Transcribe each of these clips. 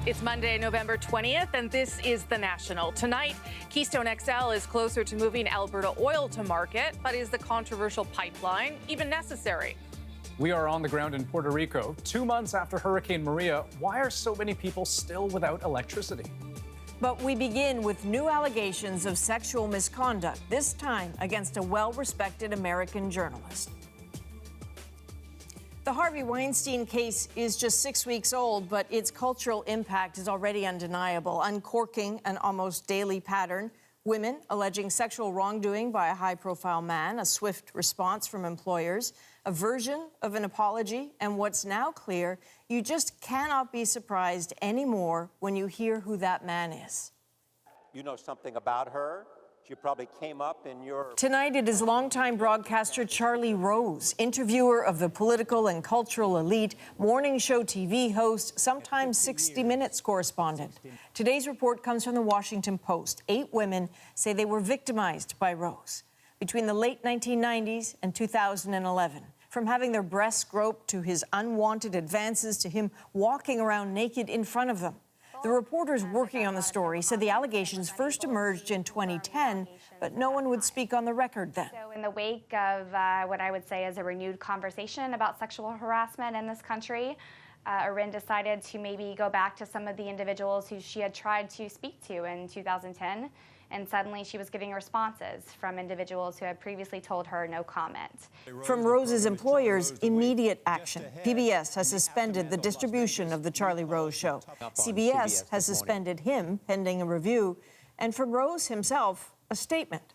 It's Monday, November 20th, and this is The National. Tonight, Keystone XL is closer to moving Alberta oil to market, but is the controversial pipeline even necessary? We are on the ground in Puerto Rico. 2 months after Hurricane Maria, why are so many people still without electricity? But we begin with new allegations of sexual misconduct, this time against a well-respected American journalist. The Harvey Weinstein case is just 6 weeks old, but its cultural impact is already undeniable, uncorking an almost daily pattern. Women alleging sexual wrongdoing by a high-profile man, a swift response from employers, a version of an apology, and what's now clear, you just cannot be surprised anymore when you hear who that man is. You know something about her? She probably came up in your... Tonight, it is longtime broadcaster Charlie Rose, interviewer of the political and cultural elite, morning show TV host, sometimes 60 Minutes correspondent. Today's report comes from the Washington Post. 8 women say they were victimized by Rose between the late 1990s and 2011. From having their breasts groped to his unwanted advances to him walking around naked in front of them. The reporters working on the story said the allegations first emerged in 2010, but no one would speak on the record then. So in the wake of what I would say is a renewed conversation about sexual harassment in this country, Erin decided to maybe go back to some of the individuals who she had tried to speak to in 2010, and suddenly she was getting responses from individuals who had previously told her no comment. From Rose's employers, immediate action. PBS has suspended the distribution of The Charlie Rose Show. CBS has suspended him pending a review. And from Rose himself, a statement.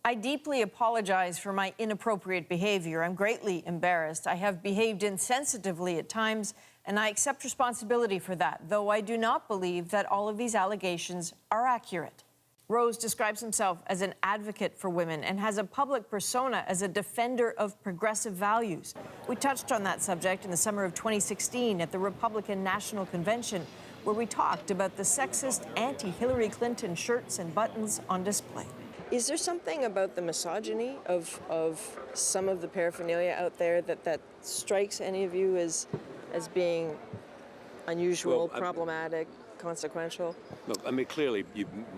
I deeply apologize for my inappropriate behavior. I'm greatly embarrassed. I have behaved insensitively at times, and I accept responsibility for that, though I do not believe that all of these allegations are accurate. Rose describes himself as an advocate for women and has a public persona as a defender of progressive values. We touched on that subject in the summer of 2016 at the Republican National Convention, where we talked about the sexist anti-Hillary Clinton shirts and buttons on display. Is there something about the misogyny of some of the paraphernalia out there that strikes any of you as being unusual, problematic, consequential? Well, I mean, clearly,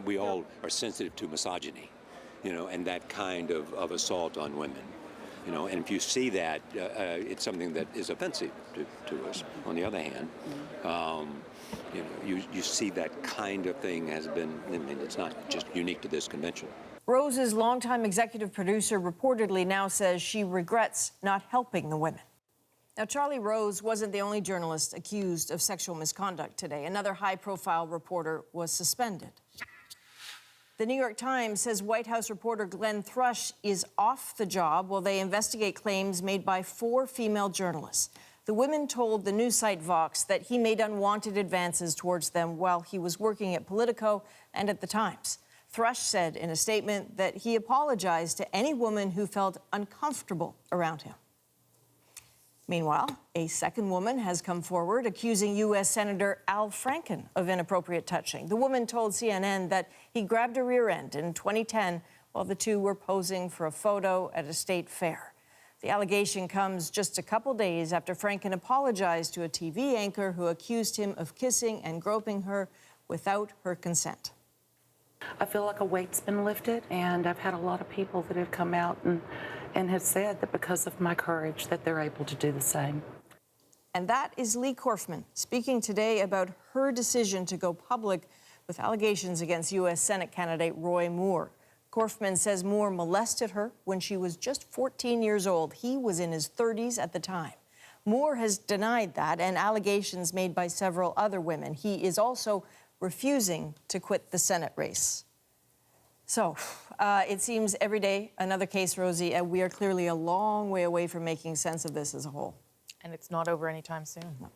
we all are sensitive to misogyny, and that kind of assault on women, and if you see that, it's something that is offensive to us. On the other hand, you see that kind of thing has been, I mean, it's not just unique to this convention. Rose's longtime executive producer reportedly now says she regrets not helping the women. Now, Charlie Rose wasn't the only journalist accused of sexual misconduct today. Another high-profile reporter was suspended. The New York Times says White House reporter Glenn Thrush is off the job while they investigate claims made by 4 female journalists. The women told the news site Vox that he made unwanted advances towards them while he was working at Politico and at the Times. Thrush said in a statement that he apologized to any woman who felt uncomfortable around him. Meanwhile, a second woman has come forward accusing U.S. Senator Al Franken of inappropriate touching. The woman told CNN that he grabbed her rear end in 2010 while the two were posing for a photo at a state fair. The allegation comes just a couple days after Franken apologized to a TV anchor who accused him of kissing and groping her without her consent. I feel like a weight's been lifted, and I've had a lot of people that have come out and have said that because of my courage that they're able to do the same. And that is Lee Korfman speaking today about her decision to go public with allegations against U.S. Senate candidate Roy Moore. Korfman says Moore molested her when she was just 14 years old. He was in his 30s at the time. Moore has denied that and allegations made by several other women. He is also refusing to quit the Senate race. So, it seems every day another case, Rosie, and we are clearly a long way away from making sense of this as a whole. And it's not over anytime soon. No.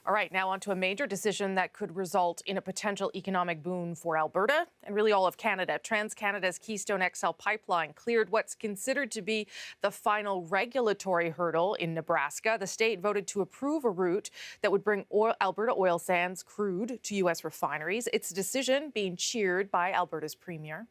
All right, now on to a major decision that could result in a potential economic boon for Alberta and really all of Canada. TransCanada's Keystone XL pipeline cleared what's considered to be the final regulatory hurdle in Nebraska. The state voted to approve a route that would bring Alberta oil sands crude to U.S. refineries. Its decision being cheered by Alberta's premier.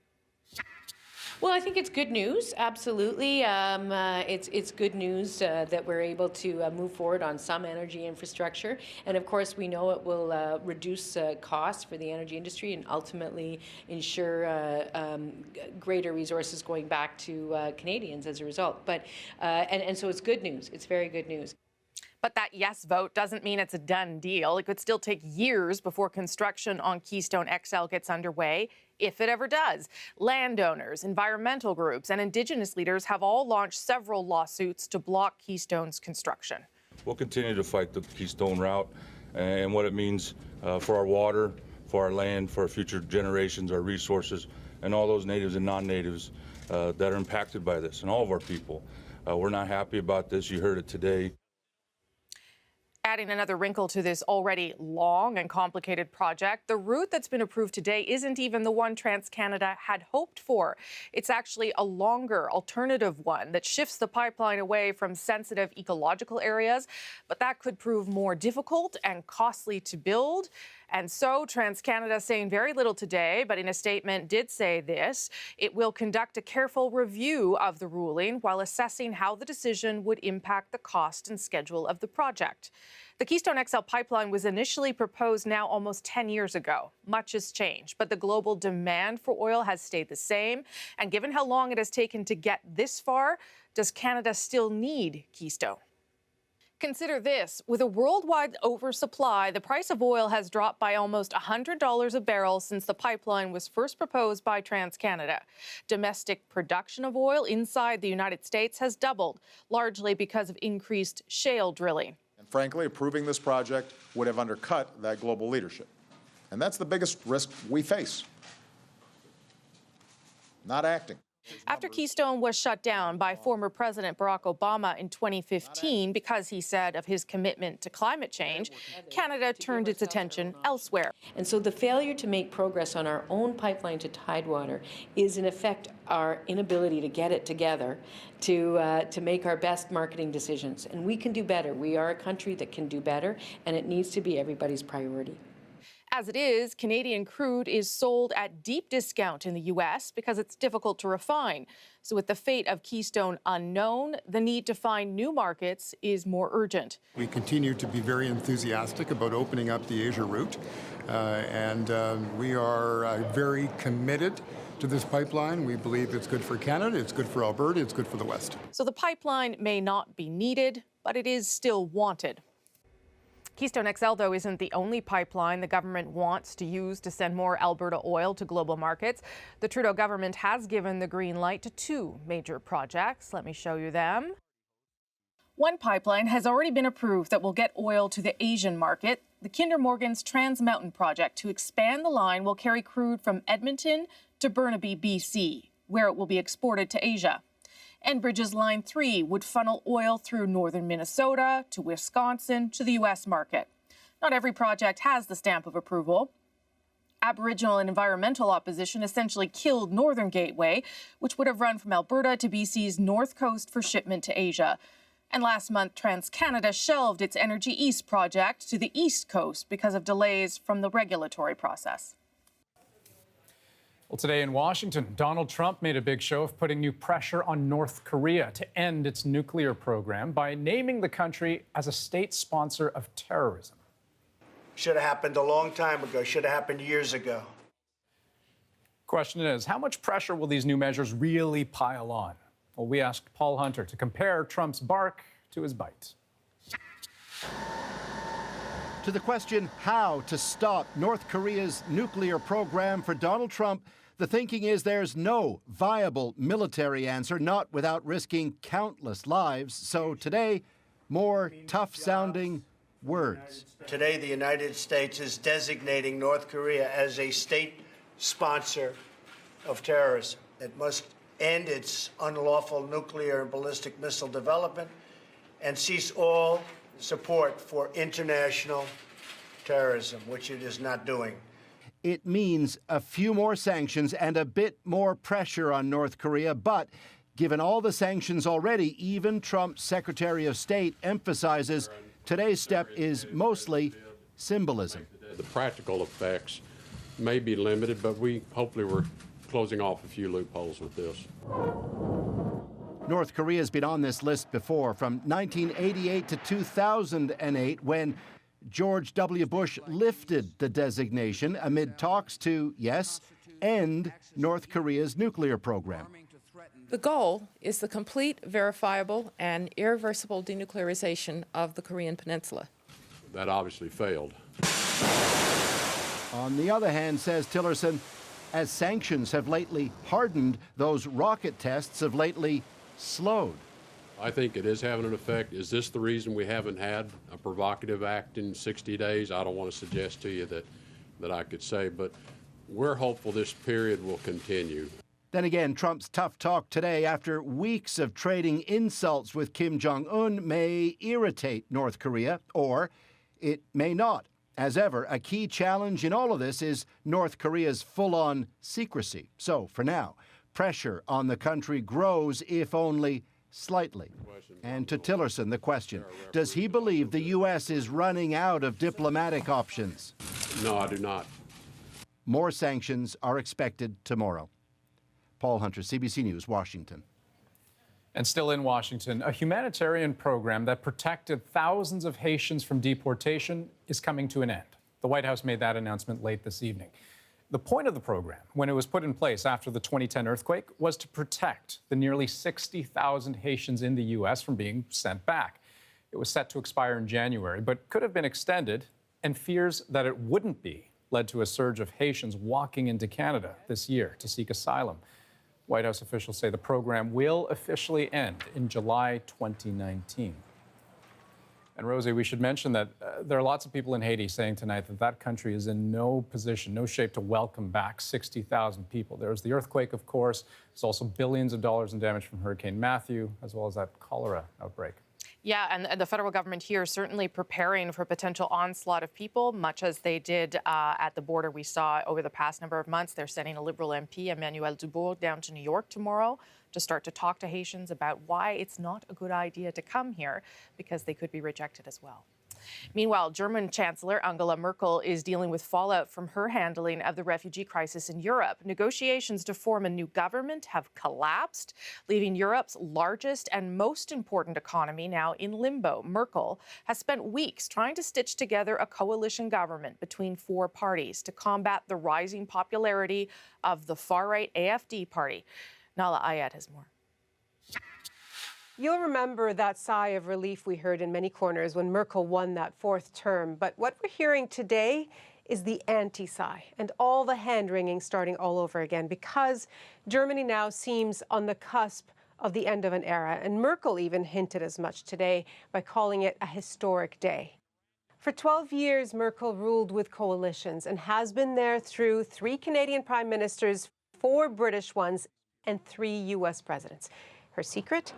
Well, I think it's good news, absolutely. It's good news that we're able to move forward on some energy infrastructure. And of course, we know it will reduce costs for the energy industry and ultimately ensure greater resources going back to Canadians as a result. But and so it's good news. It's very good news. But that yes vote doesn't mean it's a done deal. It could still take years before construction on Keystone XL gets underway, if it ever does. Landowners, environmental groups, and Indigenous leaders have all launched several lawsuits to block Keystone's construction. We'll continue to fight the Keystone route and what it means for our water, for our land, for our future generations, our resources, and all those natives and non-natives that are impacted by this, and all of our people. We're not happy about this. You heard it today. Adding another wrinkle to this already long and complicated project, the route that's been approved today isn't even the one TransCanada had hoped for. It's actually a longer alternative one that shifts the pipeline away from sensitive ecological areas, but that could prove more difficult and costly to build. And so TransCanada saying very little today, but in a statement did say this: it will conduct a careful review of the ruling while assessing how the decision would impact the cost and schedule of the project. The Keystone XL pipeline was initially proposed now almost 10 years ago. Much has changed, but the global demand for oil has stayed the same. And given how long it has taken to get this far, does Canada still need Keystone? Consider this. With a worldwide oversupply, the price of oil has dropped by almost $100 a barrel since the pipeline was first proposed by TransCanada. Domestic production of oil inside the United States has doubled, largely because of increased shale drilling. And frankly, approving this project would have undercut that global leadership. And that's the biggest risk we face. Not acting. After Keystone was shut down by former President Barack Obama in 2015 because he said of his commitment to climate change, Canada turned its attention elsewhere. And so the failure to make progress on our own pipeline to Tidewater is in effect our inability to get it together to make our best marketing decisions. And we can do better. We are a country that can do better, and it needs to be everybody's priority. As it is, Canadian crude is sold at deep discount in the U.S. because it's difficult to refine. So with the fate of Keystone unknown, the need to find new markets is more urgent. We continue to be very enthusiastic about opening up the Asia route, and we are very committed to this pipeline. We believe it's good for Canada, it's good for Alberta, it's good for the West. So the pipeline may not be needed, but it is still wanted. Keystone XL, though, isn't the only pipeline the government wants to use to send more Alberta oil to global markets. The Trudeau government has given the green light to two major projects. Let me show you them. One pipeline has already been approved that will get oil to the Asian market. The Kinder Morgan's Trans Mountain project to expand the line will carry crude from Edmonton to Burnaby, BC, where it will be exported to Asia. Enbridge's Line 3 would funnel oil through northern Minnesota to Wisconsin to the U.S. market. Not every project has the stamp of approval. Aboriginal and environmental opposition essentially killed Northern Gateway, which would have run from Alberta to BC's north coast for shipment to Asia. And last month, TransCanada shelved its Energy East project to the east coast because of delays from the regulatory process. Well, today in Washington, Donald Trump made a big show of putting new pressure on North Korea to end its nuclear program by naming the country as a state sponsor of terrorism. Should have happened a long time ago, should have happened years ago. Question is, how much pressure will these new measures really pile on? Well, we asked Paul Hunter to compare Trump's bark to his bite. To the question how to stop North Korea's nuclear program, for Donald Trump, the thinking is there's no viable military answer, not without risking countless lives. So today, more tough-sounding words. Today, the United States is designating North Korea as a state sponsor of terrorism. It must end its unlawful nuclear and ballistic missile development and cease all support for international terrorism, which it is not doing. It means a few more sanctions and a bit more pressure on North Korea, but given all the sanctions already, even Trump's Secretary of State emphasizes today's step is mostly symbolism. The practical effects may be limited, but hopefully we're closing off a few loopholes with this. North Korea has been on this list before, from 1988 to 2008, when George W. Bush lifted the designation amid talks to, yes, end North Korea's nuclear program. The goal is the complete, verifiable, and irreversible denuclearization of the Korean Peninsula. That obviously failed. On the other hand, says Tillerson, as sanctions have lately hardened, those rocket tests have lately slowed. I think it is having an effect. Is this the reason we haven't had a provocative act in 60 days? I don't want to suggest to you that I could say, but we're hopeful this period will continue. Then again, Trump's tough talk today after weeks of trading insults with Kim Jong-un may irritate North Korea, or it may not. As ever, a key challenge in all of this is North Korea's full-on secrecy. So, for now, pressure on the country grows, if only slightly. And to Tillerson, the question, does he believe the U.S. is running out of diplomatic options? No, I do not. More sanctions are expected tomorrow. Paul Hunter, CBC News, Washington. And still in Washington, a humanitarian program that protected thousands of Haitians from deportation is coming to an end. The White House made that announcement late this evening. The point of the program, when it was put in place after the 2010 earthquake, was to protect the nearly 60,000 Haitians in the U.S. from being sent back. It was set to expire in January, but could have been extended, and fears that it wouldn't be led to a surge of Haitians walking into Canada this year to seek asylum. White House officials say the program will officially end in July 2019. And Rosie, we should mention that there are lots of people in Haiti saying tonight that that country is in no position, no shape to welcome back 60,000 people. There was the earthquake, of course. There's also billions of dollars in damage from Hurricane Matthew, as well as that cholera outbreak. Yeah, and the federal government here certainly preparing for a potential onslaught of people, much as they did at the border we saw over the past number of months. They're sending a Liberal MP, Emmanuel Dubourg, down to New York tomorrow to start to talk to Haitians about why it's not a good idea to come here, because they could be rejected as well. Meanwhile, German Chancellor Angela Merkel is dealing with fallout from her handling of the refugee crisis in Europe. Negotiations to form a new government have collapsed, leaving Europe's largest and most important economy now in limbo. Merkel has spent weeks trying to stitch together a coalition government between four parties to combat the rising popularity of the far-right AfD party. Nala Ayad has more. You'll remember that sigh of relief we heard in many corners when Merkel won that fourth term. But what we're hearing today is the anti-sigh, and all the hand-wringing starting all over again, because Germany now seems on the cusp of the end of an era. And Merkel even hinted as much today by calling it a historic day. For 12 years, Merkel ruled with coalitions and has been there through 3 Canadian prime ministers, 4 British ones, and 3 U.S. presidents. Her secret?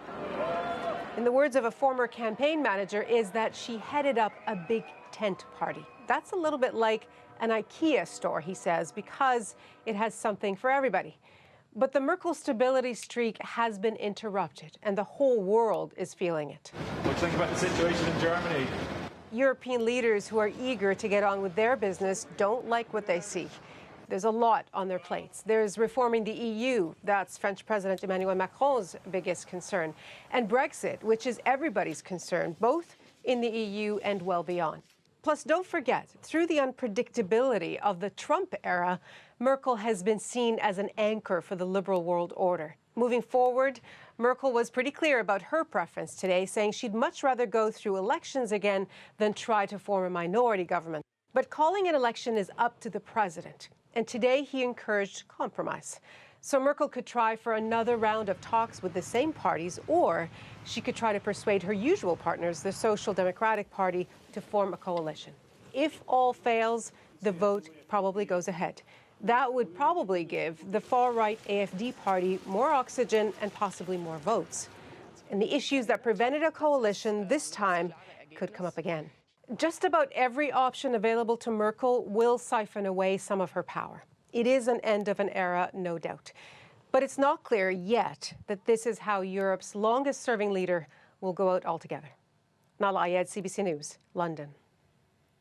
In the words of a former campaign manager, is that she headed up a big tent party. That's a little bit like an IKEA store, he says, because it has something for everybody. But the Merkel stability streak has been interrupted, and the whole world is feeling it. What do you think about the situation in Germany? European leaders who are eager to get on with their business don't like what they see. There's a lot on their plates. There's reforming the EU. That's French President Emmanuel Macron's biggest concern. And Brexit, which is everybody's concern, both in the EU and well beyond. Plus, don't forget, through the unpredictability of the Trump era, Merkel has been seen as an anchor for the liberal world order. Moving forward, Merkel was pretty clear about her preference today, saying she'd much rather go through elections again than try to form a minority government. But calling an election is up to the president. And today he encouraged compromise. So Merkel could try for another round of talks with the same parties, or she could try to persuade her usual partners, the Social Democratic Party, to form a coalition. If all fails, the vote probably goes ahead. That would probably give the far-right AfD party more oxygen and possibly more votes. And the issues that prevented a coalition this time could come up again. Just about every option available to Merkel will siphon away some of her power. It is an end of an era, no doubt. But it's not clear yet that this is how Europe's longest-serving leader will go out altogether. Nala Ayed, CBC News, London.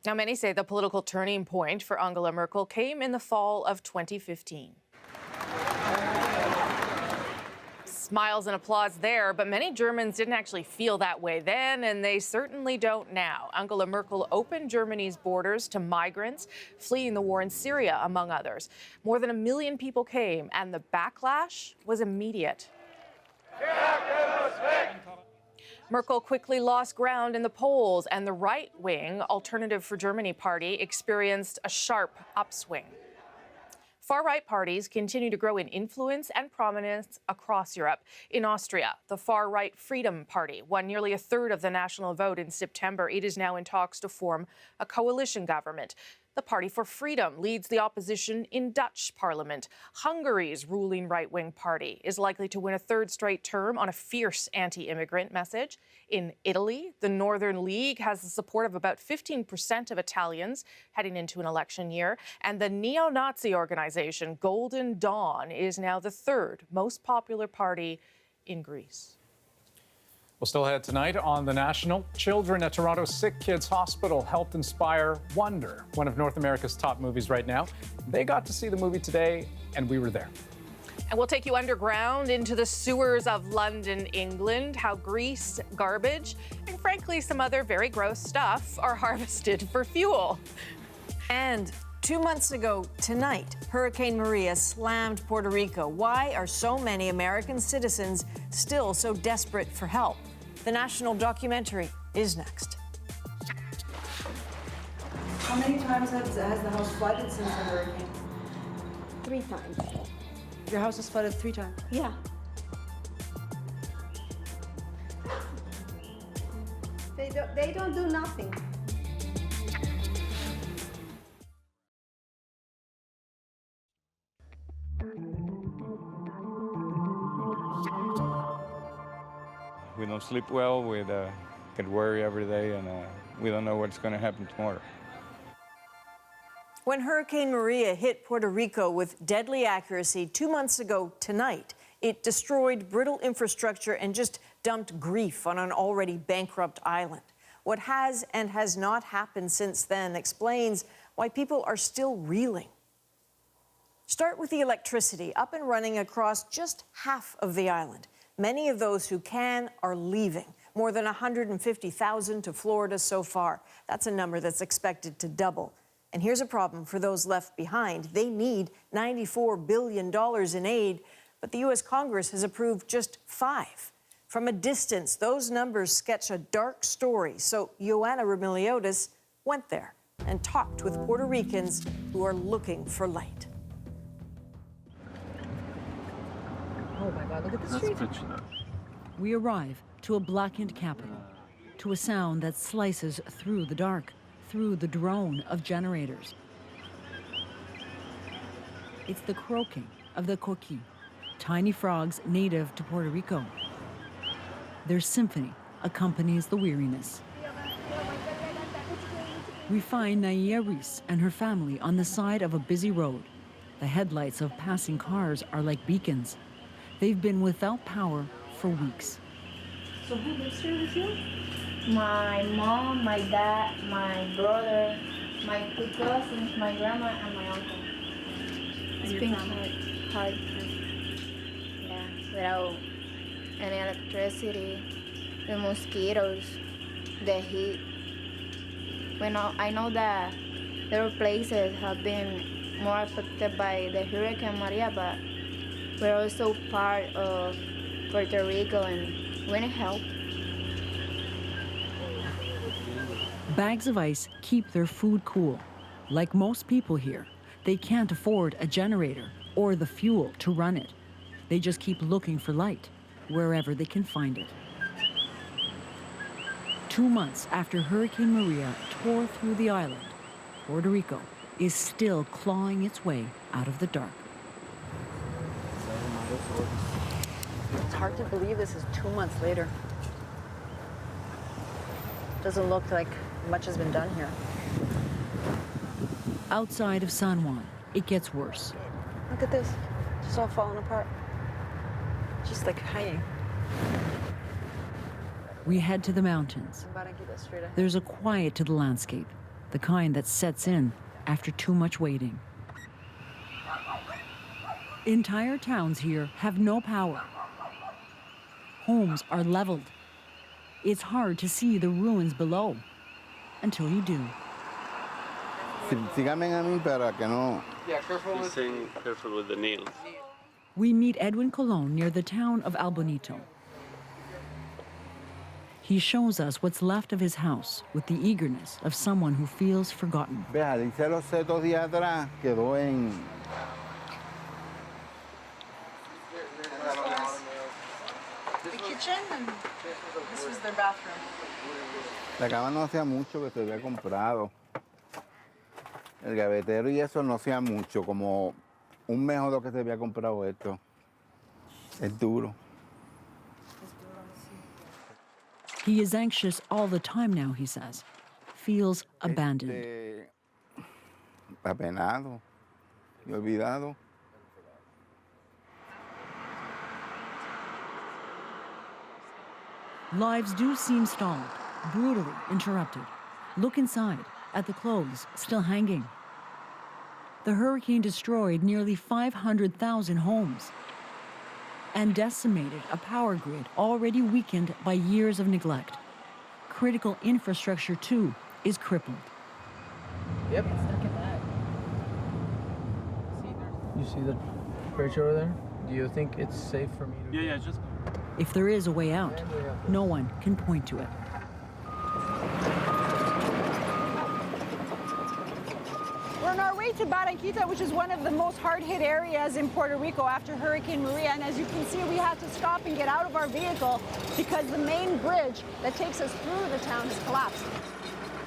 Now, many say the political turning point for Angela Merkel came in the fall of 2015. Smiles and applause there, but many Germans didn't actually feel that way then, and they certainly don't now. Angela Merkel opened Germany's borders to migrants fleeing the war in Syria, among others. More than 1 million people came, and the backlash was immediate. Merkel quickly lost ground in the polls, and the right-wing Alternative for Germany party experienced a sharp upswing. Far-right parties continue to grow in influence and prominence across Europe. In Austria, the far-right Freedom Party won nearly a third of the national vote in September. It is now in talks to form a coalition government. The Party for Freedom leads the opposition in Dutch parliament. Hungary's ruling right-wing party is likely to win a third straight term on a fierce anti-immigrant message. In Italy, the Northern League has the support of about 15% of Italians heading into an election year. And the neo-Nazi organization Golden Dawn is now the third most popular party in Greece. We'll still ahead tonight on The National. Children at Toronto's Sick Kids Hospital helped inspire Wonder, one of North America's top movies right now. They got to see the movie today, and we were there. And we'll take you underground into the sewers of London, England, how grease, garbage, and frankly, some other very gross stuff are harvested for fuel. And 2 months ago tonight, Hurricane Maria slammed Puerto Rico. Why are so many American citizens still so desperate for help? The national documentary is next. How many times has the house flooded since the hurricane? 3 times. Your house has flooded 3 times? Yeah. They don't do nothing. We don't sleep well, we get worried every day, and we don't know what's going to happen tomorrow. When Hurricane Maria hit Puerto Rico with deadly accuracy 2 months ago tonight, it destroyed brittle infrastructure and just dumped grief on an already bankrupt island. What has and has not happened since then explains why people are still reeling. Start with the electricity up and running across just half of the island. Many of those who can are leaving. More than 150,000 to Florida so far. That's a number that's expected to double. And here's a problem for those left behind. They need $94 billion in aid, but the U.S. Congress has approved just 5. From a distance, those numbers sketch a dark story. So Ioana Remiliotis went there and talked with Puerto Ricans who are looking for light. Oh my God, look at the street. We arrive to a blackened capital, to a sound that slices through the dark, through the drone of generators. It's the croaking of the coqui, tiny frogs native to Puerto Rico. Their symphony accompanies the weariness. We find Naya Reese and her family on the side of a busy road. The headlights of passing cars are like beacons. They've been without power for weeks. So who lives here with you? My mom, my dad, my brother, my 2 cousins, my grandma, and my uncle. It's been hard. Yeah, without any electricity, the mosquitoes, the heat. I know that there are places have been more affected by the Hurricane Maria, but we're also part of Puerto Rico and we need help. Bags of ice keep their food cool. Like most people here, they can't afford a generator or the fuel to run it. They just keep looking for light wherever they can find it. 2 months after Hurricane Maria tore through the island, Puerto Rico is still clawing its way out of the dark. It's hard to believe this is 2 months later. Doesn't look like much has been done here. Outside of San Juan, it gets worse. Look at this. It's all falling apart. Just like hanging. We head to the mountains. There's a quiet to the landscape, the kind that sets in after too much waiting. Entire towns here have no power. homes are leveled. It's hard to see the ruins below until you do. Síganme a mí para que no. Yeah, careful with the needles. We meet Edwin Colon near the town of Albonito. He shows us what's left of his house with the eagerness of someone who feels forgotten. Vea, dice los setos días atrás, quedó en. The kitchen, and this was their bathroom. La cama no hacía mucho que se había comprado. El gavetero y eso no hacía mucho, como un mes o dos que se había comprado esto. Es duro. He is anxious all the time now, he says. Feels abandoned. Apenado y olvidado. Lives do seem stalled, brutally interrupted. Look inside, at the clothes still hanging. The hurricane destroyed nearly 500,000 homes and decimated a power grid already weakened by years of neglect. Critical infrastructure, too, is crippled. Yep. You see the bridge over there? Do you think it's safe for me to... Yeah, just... If there is a way out, no one can point to it. We're on our way to Barranquita, which is one of the most hard-hit areas in Puerto Rico after Hurricane Maria. And as you can see, we had to stop and get out of our vehicle because the main bridge that takes us through the town has collapsed.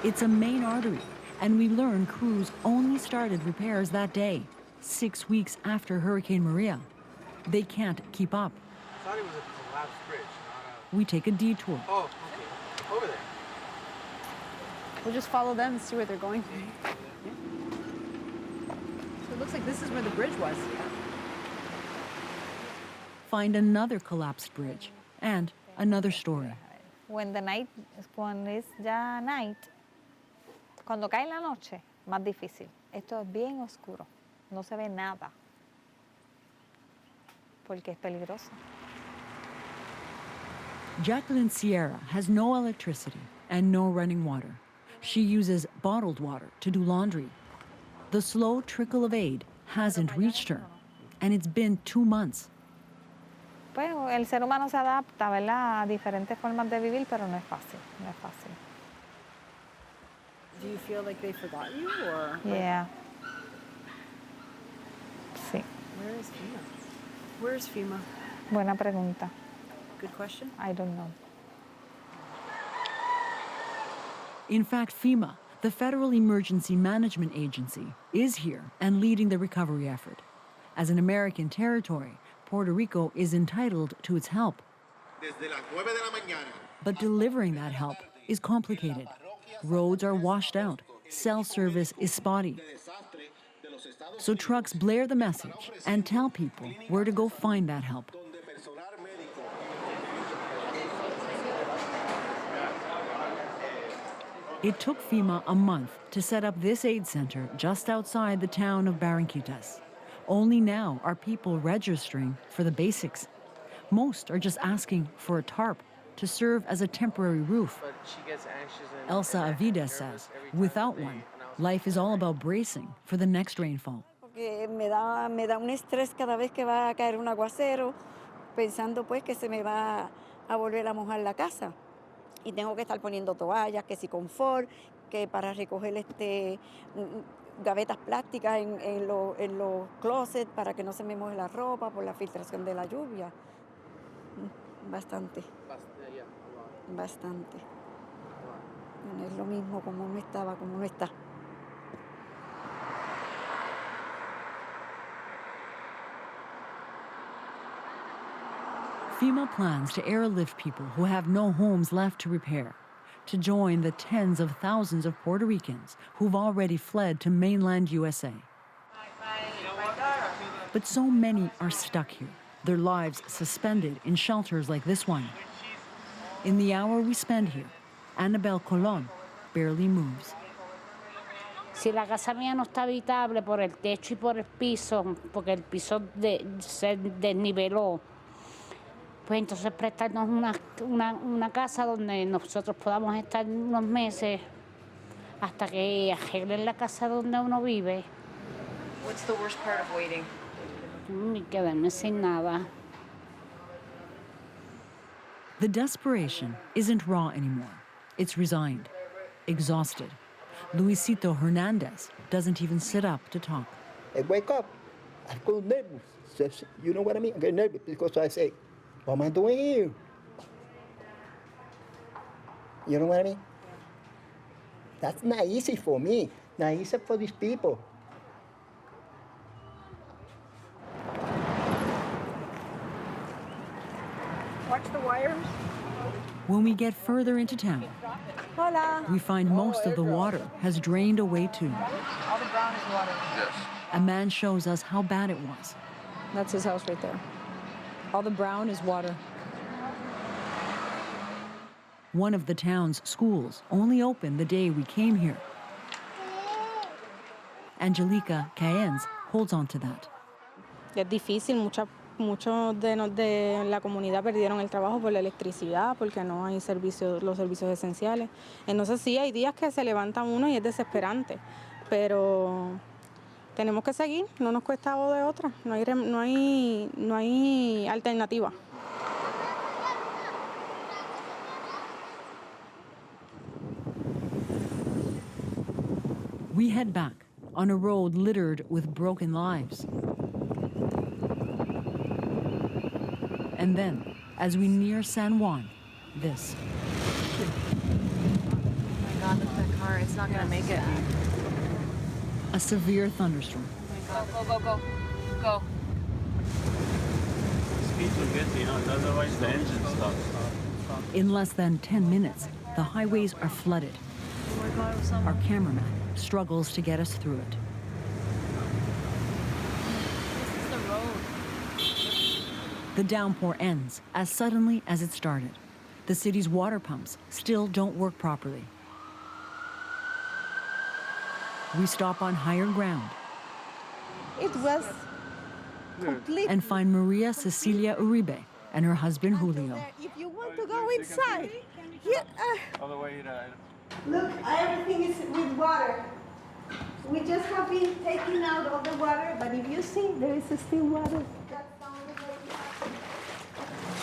It's a main artery, and we learn crews only started repairs that day, 6 weeks after Hurricane Maria. They can't keep up. I thought it was a collapsed bridge, not We take a detour. a... Oh, okay. Over there. We'll just follow them and see where they're going. So it looks like this is where the bridge was. Find another collapsed bridge and another story. When it's ya night, cuando cae la noche, más difícil. Esto es bien oscuro, no se ve nada, porque es peligroso. Jacqueline Sierra has no electricity and no running water. She uses bottled water to do laundry. The slow trickle of aid hasn't reached her, and it's been 2 months. Pues el ser humano se adapta, ¿verdad? A diferentes formas de vivir, pero no es fácil, no es fácil. Do you feel like they forgot you, or? Yeah. Sí. Where is FEMA? Where's FEMA? Buena pregunta. Good question. I don't know. In fact, FEMA, the Federal Emergency Management Agency, is here and leading the recovery effort. As an American territory, Puerto Rico is entitled to its help. But delivering that help is complicated. Roads are washed out. Cell service is spotty. So trucks blare the message and tell people where to go find that help. It took FEMA a month to set up this aid center just outside the town of Barranquitas. Only now are people registering for the basics. Most are just asking for a tarp to serve as a temporary roof. But she gets anxious and... Elsa Avida says, without one, life is all about bracing for the next rainfall. Me da un estrés cada vez que va a caer un aguacero, pensando pues que se me va a volver a mojar la casa. Y tengo que estar poniendo toallas, que si confort, que para recoger gavetas plásticas en los closets para que no se me moje la ropa por la filtración de la lluvia. Bastante. Bastante. No es lo mismo como uno estaba, como uno está. FEMA plans to airlift people who have no homes left to repair, to join the tens of thousands of Puerto Ricans who've already fled to mainland USA. But so many are stuck here, their lives suspended in shelters like this one. In the hour we spend here, Annabel Colon barely moves. Si la casa mía no está habitable por el techo y por el piso, porque el piso se desniveló, pues entonces prestarnos una casa donde nosotros podamos estar unos meses hasta que arreglen la casa donde uno vive. What's the worst part of waiting? Y quedarme sin nada. The desperation isn't raw anymore. It's resigned, exhausted. Luisito Hernandez doesn't even sit up to talk. I wake up, I go nervous. You know what I mean? I get nervous because I say, what am I doing here? You know what I mean? That's not easy for me, not easy for these people. Watch the wires. When we get further into town, Hola. we find most of the water has drained away too. All the brown is water. Yes. A man shows us how bad it was. That's his house right there. All the brown is water. One of the town's schools only opened the day we came here. Angelica Caens holds on to that. Es difícil, muchos de la comunidad perdieron el trabajo por la electricidad, porque no hay los servicios esenciales. Entonces sí, hay días que se levanta uno y es desesperante, pero tenemos que seguir, no nos cuesta o de otra, no hay alternativa. We head back on a road littered with broken lives. And then, as we near San Juan, this. Oh my God, look at that car. It's not going to make it. A severe thunderstorm. Go, go, go, go. Speed will get, otherwise the engine stops. In less than 10 minutes, the highways are flooded. Our cameraman struggles to get us through it. This is the road. The downpour ends as suddenly as it started. The city's water pumps still don't work properly. We stop on higher ground. It was complete. And find Maria Cecilia Uribe and her husband Julio. If you want to go inside, here, All the way to... look, everything is with water. We just have been taking out all the water, but if you see, there is still water.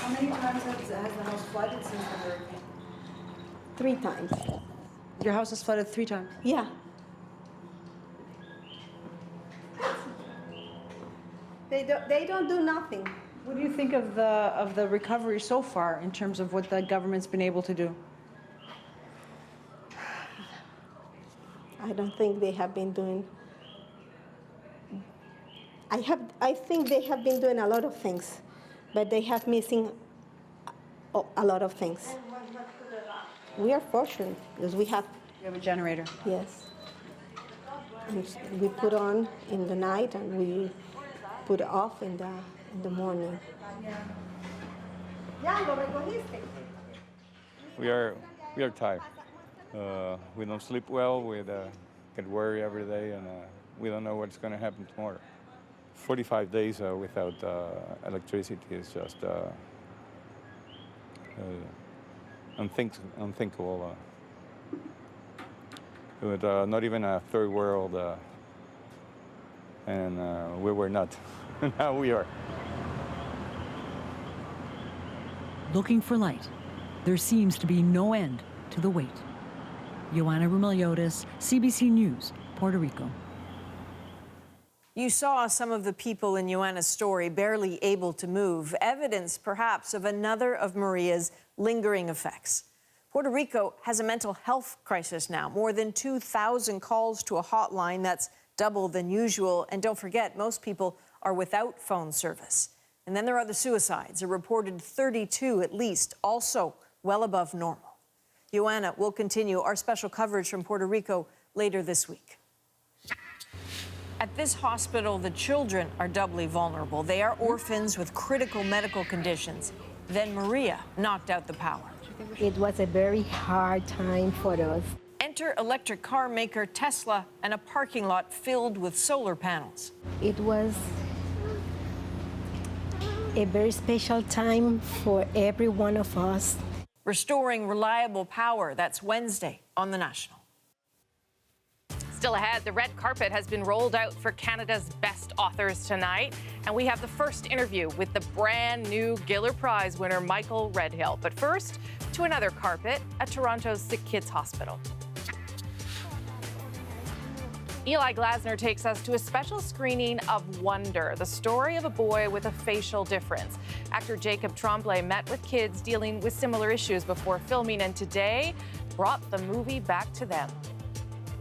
How many times has the house flooded since the hurricane? 3 times. Your house has flooded 3 times? Yeah. They don't do nothing. What do you think of the recovery so far in terms of what the government's been able to do? I don't think they have been doing. I think they have been doing a lot of things, but they have missing a lot of things. We are fortunate because we have. You have a generator. Yes. And we put on in the night and we put off in the morning. We are tired. We don't sleep well. We get worried every day, and we don't know what's going to happen tomorrow. 45 days without electricity is just unthinkable. With not even a third world, and we were not. Now we are. Looking for light, there seems to be no end to the wait. Joanna Rumiliotis, CBC News, Puerto Rico. You saw some of the people in Joanna's story barely able to move, evidence perhaps of another of Maria's lingering effects. Puerto Rico has a mental health crisis now, more than 2,000 calls to a hotline that's double than usual. And don't forget, most people are without phone service. And then there are the suicides, a reported 32 at least, also well above normal. Joanna will continue our special coverage from Puerto Rico later this week. At this hospital, the children are doubly vulnerable. They are orphans with critical medical conditions. Then Maria knocked out the power. It was a very hard time for us. Enter electric car maker Tesla and a parking lot filled with solar panels. It was a very special time for every one of us. Restoring reliable power. That's Wednesday on The National. Still ahead, the red carpet has been rolled out for Canada's best authors tonight. And we have the first interview with the brand new Giller Prize winner, Michael Redhill. But first, to another carpet at Toronto's Sick Kids Hospital. Eli Glasner takes us to a special screening of Wonder, the story of a boy with a facial difference. Actor Jacob Tremblay met with kids dealing with similar issues before filming, and today brought the movie back to them.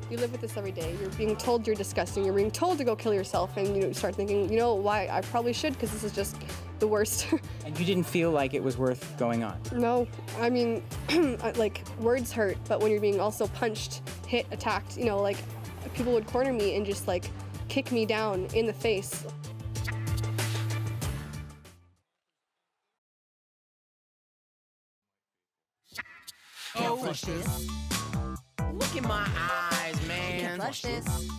You live with this every day. You're being told you're disgusting. You're being told to go kill yourself, and you start thinking, you know, why? I probably should, because this is just the worst. And you didn't feel like it was worth going on? No, I mean, like, words hurt, but when you're being also punched, hit, attacked, you know, like, people would corner me and just, like, kick me down in the face. Can't flush this. Look in my eyes, man. Can't flush this.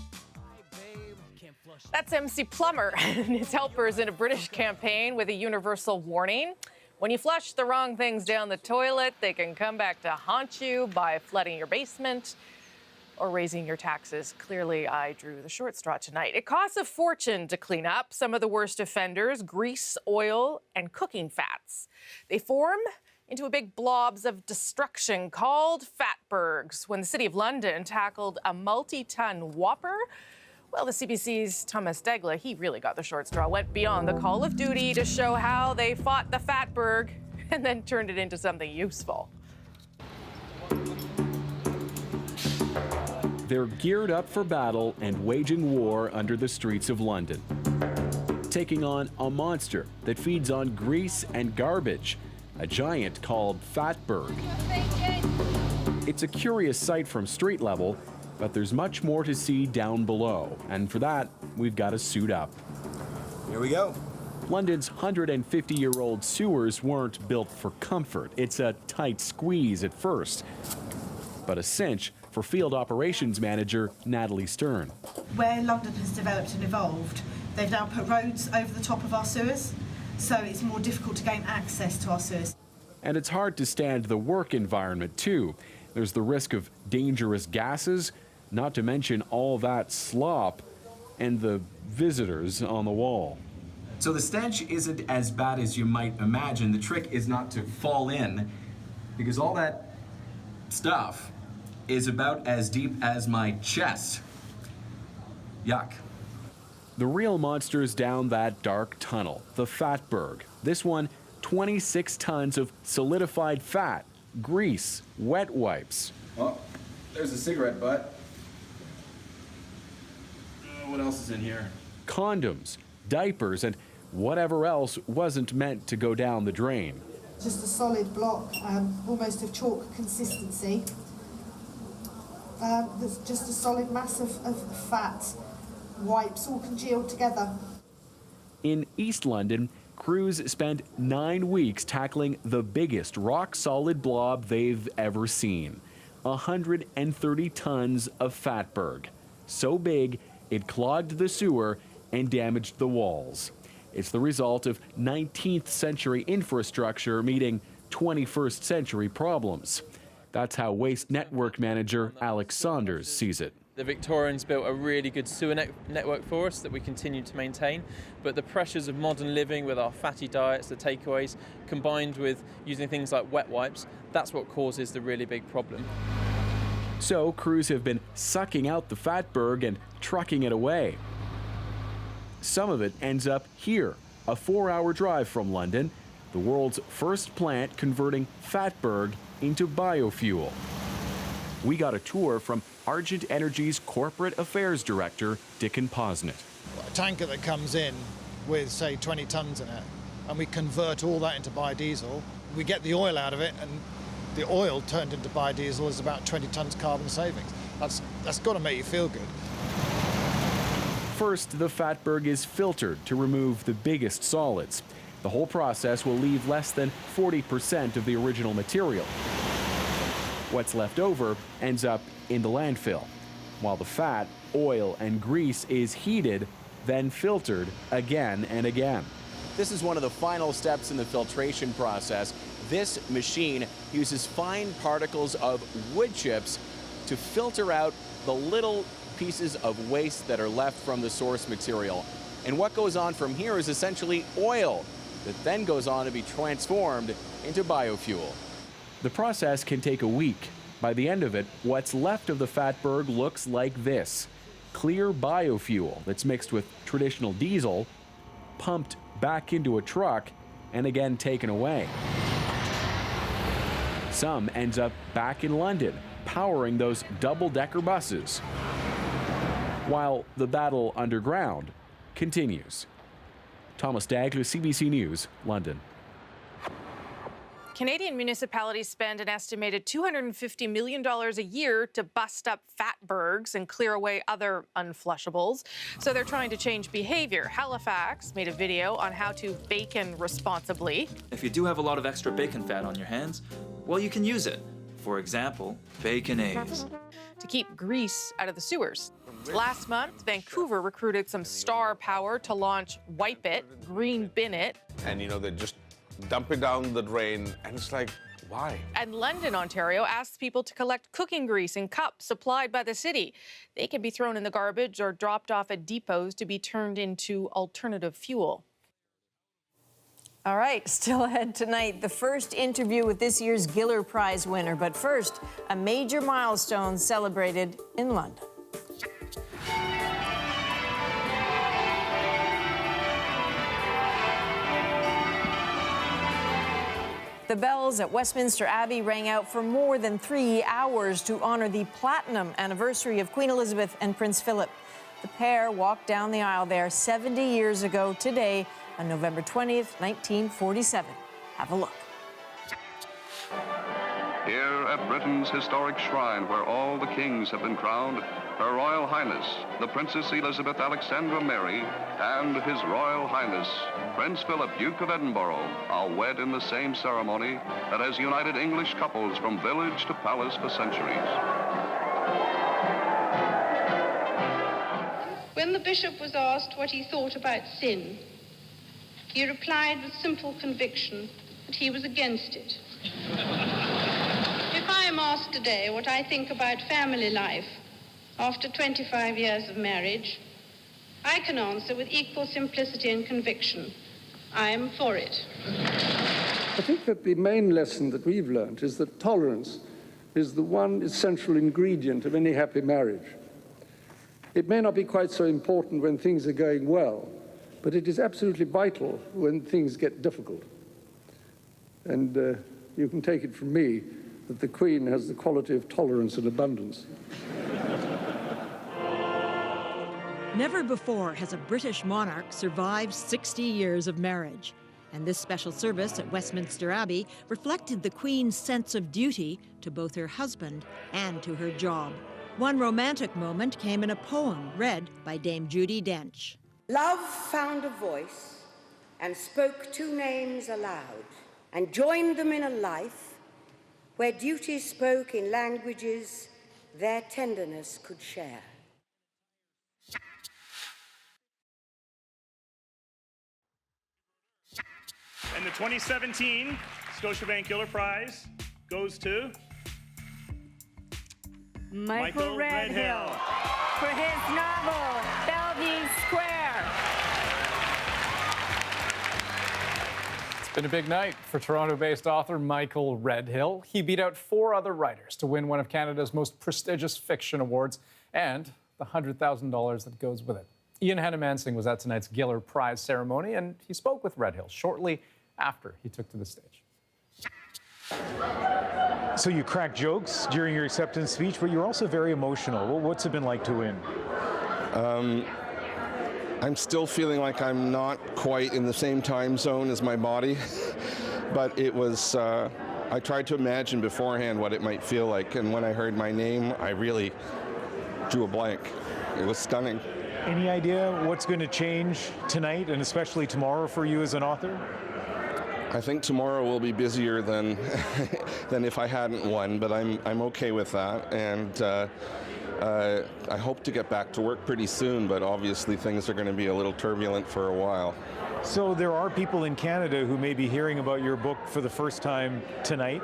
That's MC Plumber and his helpers in a British campaign with a universal warning. When you flush the wrong things down the toilet, they can come back to haunt you by flooding your basement or raising your taxes. Clearly, I drew the short straw tonight. It costs a fortune to clean up some of the worst offenders: grease, oil, and cooking fats. They form into a big blobs of destruction called fatbergs. When the City of London tackled a multi-ton whopper, well, the CBC's Thomas Degla, he really got the short straw, went beyond the call of duty to show how they fought the fatberg and then turned it into something useful. They're geared up for battle and waging war under the streets of London, taking on a monster that feeds on grease and garbage, a giant called fatberg. It's a curious sight from street level, but there's much more to see down below, and for that, we've got to suit up. Here we go. London's 150-year-old sewers weren't built for comfort. It's a tight squeeze at first, but a cinch for Field Operations Manager Natalie Stern. Where London has developed and evolved, they've now put roads over the top of our sewers, so it's more difficult to gain access to our sewers. And it's hard to stand the work environment, too. There's the risk of dangerous gases, not to mention all that slop and the visitors on the wall. So the stench isn't as bad as you might imagine. The trick is not to fall in, because all that stuff is about as deep as my chest. Yuck. The real monster's down that dark tunnel, the fatberg. This one, 26 tons of solidified fat, grease, wet wipes. Oh, there's a cigarette butt. What else is in here? Condoms, diapers, and whatever else wasn't meant to go down the drain. Just a solid block, almost of chalk consistency. There's just a solid mass of fat, wipes all congealed together. In East London, crews spent 9 weeks tackling the biggest rock-solid blob they've ever seen. 130 tons of fatberg. So big, it clogged the sewer and damaged the walls. It's the result of 19th century infrastructure meeting 21st century problems. That's how Waste Network manager Alex Saunders sees it. The Victorians built a really good sewer network for us that we continue to maintain, but the pressures of modern living with our fatty diets, the takeaways, combined with using things like wet wipes, that's what causes the really big problem. So crews have been sucking out the fatberg and trucking it away. Some of it ends up here, a 4-hour drive from London, the world's first plant converting fatberg into biofuel. We got a tour from Argent Energy's Corporate Affairs Director, Dickon Posnett. A tanker that comes in with, say, 20 tons in it, and we convert all that into biodiesel. We get the oil out of it, and the oil turned into biodiesel is about 20 tons carbon savings. That's got to make you feel good. First, the fatberg is filtered to remove the biggest solids. The whole process will leave less than 40% of the original material. What's left over ends up in the landfill, while the fat, oil, and grease is heated, then filtered again and again. This is one of the final steps in the filtration process. This machine uses fine particles of wood chips to filter out the little pieces of waste that are left from the source material. And what goes on from here is essentially oil that then goes on to be transformed into biofuel. The process can take a week. By the end of it, what's left of the fatberg looks like this: clear biofuel that's mixed with traditional diesel, pumped back into a truck, and again taken away. Some ends up back in London, powering those double-decker buses, while the battle underground continues. Thomas Dagler, CBC News, London. Canadian municipalities spend an estimated $250 million a year to bust up fatbergs and clear away other unflushables. So they're trying to change behavior. Halifax made a video on how to bacon responsibly. If you do have a lot of extra bacon fat on your hands, well, you can use it. For example, Baconaise. To keep grease out of the sewers. Last month, Vancouver recruited some star power to launch Wipe It, Green Bin It. And, you know, they just dump it down the drain, and it's like, why? And London, Ontario, asks people to collect cooking grease in cups supplied by the city. They can be thrown in the garbage or dropped off at depots to be turned into alternative fuel. All right, still ahead tonight, the first interview with this year's Giller Prize winner. But first, a major milestone celebrated in London. The bells at Westminster Abbey rang out for more than 3 hours to honor the platinum anniversary of Queen Elizabeth and Prince Philip. The pair walked down the aisle there 70 years ago today on November 20th, 1947. Have a look. Here at Britain's historic shrine where all the kings have been crowned, Her Royal Highness, the Princess Elizabeth Alexandra Mary, and His Royal Highness, Prince Philip, Duke of Edinburgh, are wed in the same ceremony that has united English couples from village to palace for centuries. When the bishop was asked what he thought about sin, he replied with simple conviction that he was against it. If I am asked today what I think about family life after 25 years of marriage, I can answer with equal simplicity and conviction. I am for it. I think that the main lesson that we've learned is that tolerance is the one essential ingredient of any happy marriage. It may not be quite so important when things are going well, but it is absolutely vital when things get difficult. And you can take it from me that the Queen has the quality of tolerance and abundance. Never before has a British monarch survived 60 years of marriage. And this special service at Westminster Abbey reflected the Queen's sense of duty to both her husband and to her job. One romantic moment came in a poem read by Dame Judi Dench. Love found a voice and spoke two names aloud and joined them in a life where duty spoke in languages their tenderness could share. And the 2017 Scotiabank Giller Prize goes to Michael Redhill for his novel, Bellevue Square. It's been a big night for Toronto-based author Michael Redhill. He beat out 4 other writers to win one of Canada's most prestigious fiction awards and the $100,000 that goes with it. Ian Hannah-Mansing was at tonight's Giller Prize ceremony, and he spoke with Redhill shortly after he took to the stage. So you cracked jokes during your acceptance speech, but you're also very emotional. What's it been like to win? I'm still feeling like I'm not quite in the same time zone as my body, but it was, I tried to imagine beforehand what it might feel like, and when I heard my name, I really drew a blank. It was stunning. Any idea what's going to change tonight and especially tomorrow for you as an author? I think tomorrow will be busier than than if I hadn't won, but I'm okay with that. And I hope to get back to work pretty soon, but obviously things are going to be a little turbulent for a while. So there are people in Canada who may be hearing about your book for the first time tonight.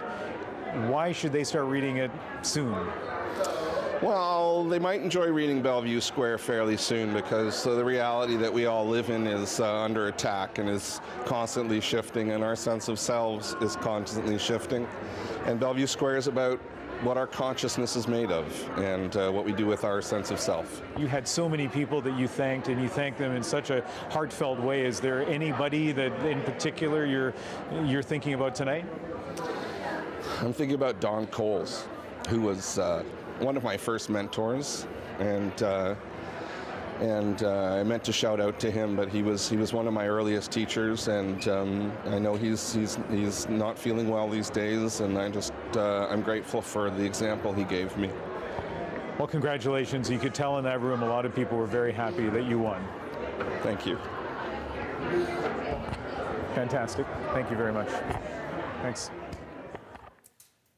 Why should they start reading it soon? Well, they might enjoy reading Bellevue Square fairly soon, because the reality that we all live in is under attack and is constantly shifting, and our sense of selves is constantly shifting. And Bellevue Square is about what our consciousness is made of and what we do with our sense of self. You had so many people that you thanked, and you thanked them in such a heartfelt way. Is there anybody that in particular you're thinking about tonight? I'm thinking about Don Coles, who was one of my first mentors, and I meant to shout out to him, but he was one of my earliest teachers, and I know he's not feeling well these days, and I'm grateful for the example he gave me. Well, congratulations. You could tell in that room a lot of people were very happy that you won. Thank you. Fantastic. Thank you very much. Thanks.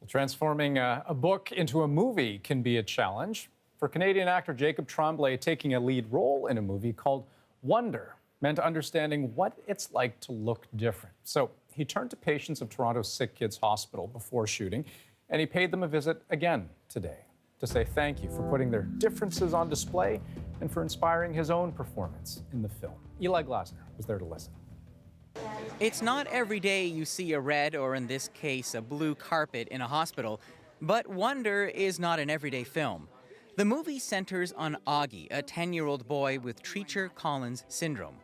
Transforming a book into a movie can be a challenge. For Canadian actor Jacob Tremblay, taking a lead role in a movie called Wonder meant understanding what it's like to look different. So he turned to patients of Toronto's Sick Kids Hospital before shooting, and he paid them a visit again today to say thank you for putting their differences on display and for inspiring his own performance in the film. Eli Glasner was there to listen. It's not every day you see a red, or in this case, a blue carpet in a hospital, but Wonder is not an everyday film. The movie centers on Augie, a 10-year-old boy with Treacher-Collins syndrome.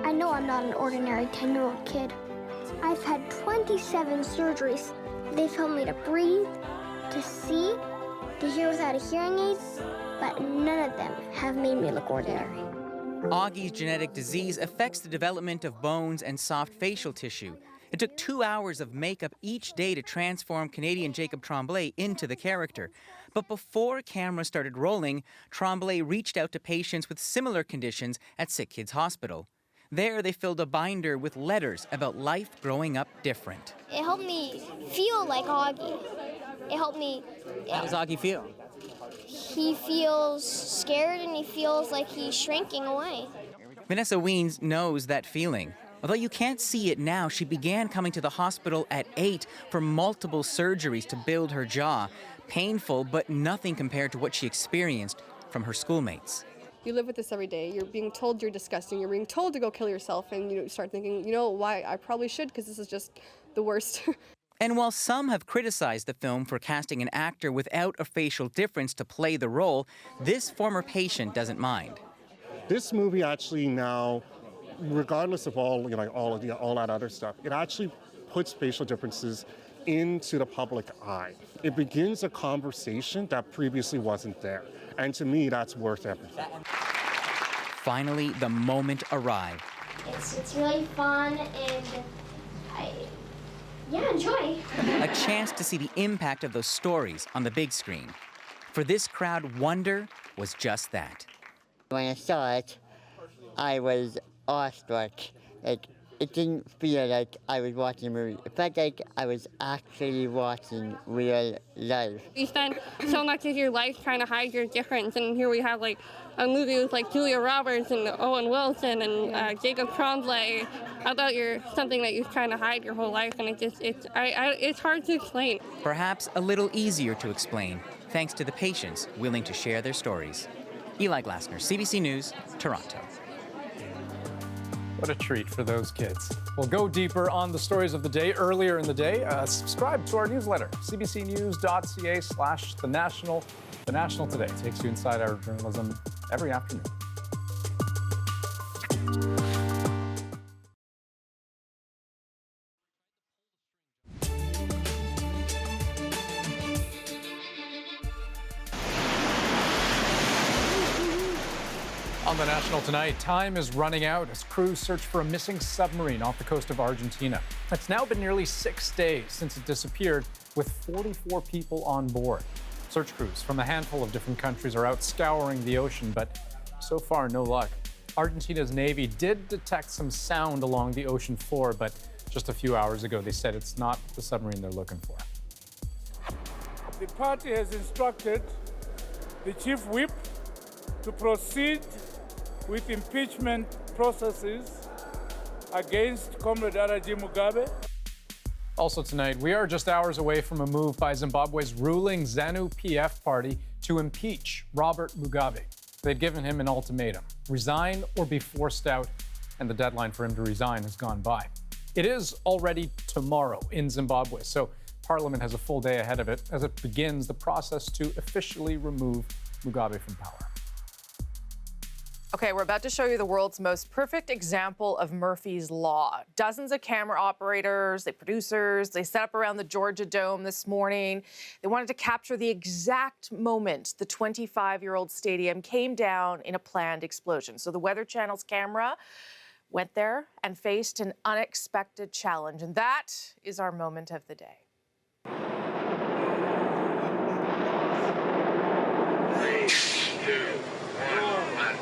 I know I'm not an ordinary 10-year-old kid. I've had 27 surgeries. They've helped me to breathe, to see, to hear without a hearing aid, but none of them have made me look ordinary. Augie's genetic disease affects the development of bones and soft facial tissue. It took 2 hours of makeup each day to transform Canadian Jacob Tremblay into the character. But before camera started rolling, Tremblay reached out to patients with similar conditions at Sick Kids Hospital. There, they filled a binder with letters about life growing up different. It helped me feel like Augie. It helped me... How does Augie feel? He feels scared and he feels like he's shrinking away. Vanessa Weens knows that feeling. Although you can't see it now, she began coming to the hospital at 8 for multiple surgeries to build her jaw. Painful, but nothing compared to what she experienced from her schoolmates. You live with this every day. You're being told you're disgusting. You're being told to go kill yourself, and you start thinking, you know, why I probably should, because this is just the worst. And while some have criticized the film for casting an actor without a facial difference to play the role, this former patient doesn't mind. This movie actually now, regardless of all that other stuff, it actually puts facial differences into the public eye. It begins a conversation that previously wasn't there. And to me, that's worth everything. Finally, the moment arrived. It's really fun, and enjoy. A chance to see the impact of those stories on the big screen. For this crowd, Wonder was just that. When I saw it, I was awestruck. It didn't feel like I was watching a movie. It felt like I was actually watching real life. You spend so much of your life trying to hide your difference, and here we have like a movie with like Julia Roberts and Owen Wilson and Jacob Tremblay about something that you're trying to hide your whole life, and it's hard to explain. Perhaps a little easier to explain, thanks to the patients willing to share their stories. Eli Glasner, CBC News, Toronto. What a treat for those kids. We'll go deeper on the stories of the day earlier in the day. Subscribe to our newsletter, cbcnews.ca/The National. The National Today takes you inside our journalism every afternoon. On The National tonight, time is running out as crews search for a missing submarine off the coast of Argentina. It's now been nearly 6 days since it disappeared, with 44 people on board. Search crews from a handful of different countries are out scouring the ocean, but so far, no luck. Argentina's Navy did detect some sound along the ocean floor, but just a few hours ago, they said it's not the submarine they're looking for. The party has instructed the chief whip to proceed with impeachment processes against Comrade R.G. Mugabe. Also tonight, we are just hours away from a move by Zimbabwe's ruling ZANU-PF party to impeach Robert Mugabe. They'd given him an ultimatum: resign or be forced out, and the deadline for him to resign has gone by. It is already tomorrow in Zimbabwe, so Parliament has a full day ahead of it as it begins the process to officially remove Mugabe from power. Okay, we're about to show you the world's most perfect example of Murphy's Law. Dozens of camera operators, producers, they set up around the Georgia Dome this morning. They wanted to capture the exact moment the 25-year-old stadium came down in a planned explosion. So the Weather Channel's camera went there and faced an unexpected challenge. And that is our moment of the day. 3, 2, 1.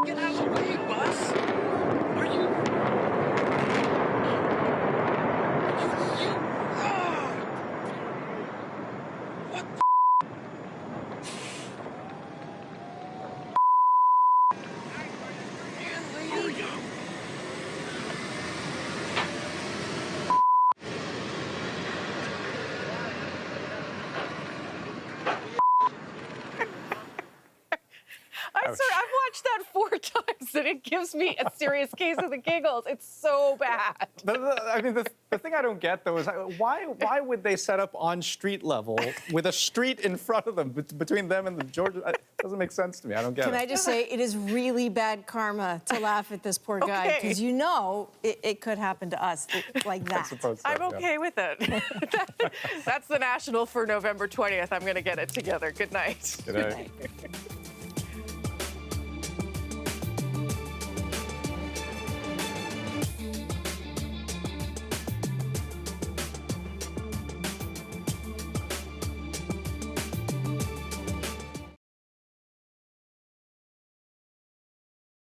Get out of the way, boss! Are you... What the... Here we go. I've watched that 4 times, and it gives me a serious case of the giggles. It's so bad. I mean, the thing I don't get, though, is why would they set up on street level with a street in front of them, between them and the Georgia? It doesn't make sense to me. I don't get it. Can I just say, it is really bad karma to laugh at this poor guy, because you know it could happen to us like that. I suppose so, I'm okay with it. That's the National for November 20th. I'm going to get it together. Good night. Good night.